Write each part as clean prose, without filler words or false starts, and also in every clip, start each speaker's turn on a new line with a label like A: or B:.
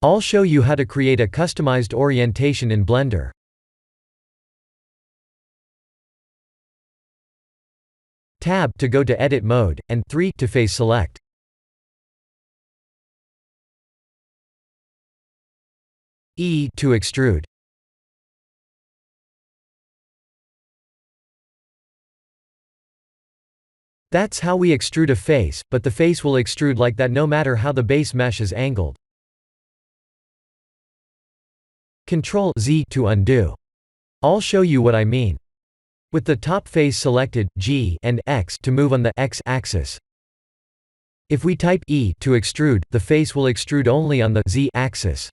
A: I'll show you how to create a customized orientation in Blender. Tab to go to edit mode, and 3 to face select. E to extrude. That's how we extrude a face, but the face will extrude like that no matter how the base mesh is angled. Ctrl Z to undo. I'll show you what I mean. With the top face selected, G and X to move on the X axis. If we type E to extrude, the face will extrude only on the Z axis.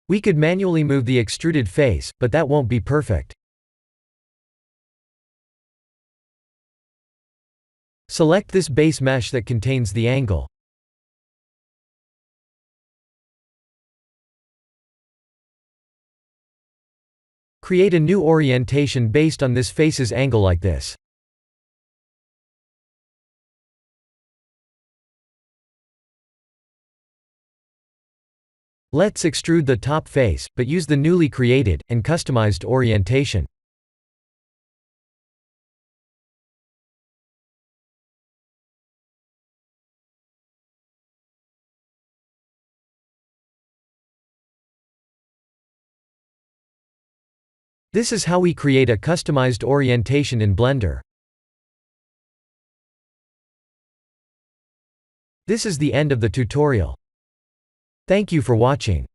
A: We could manually move the extruded face, but that won't be perfect. Select this base mesh that contains the angle. Create a new orientation based on this face's angle like this. Let's extrude the top face, but use the newly created and customized orientation. This is how we create a customized orientation in Blender. This is the end of the tutorial. Thank you for watching.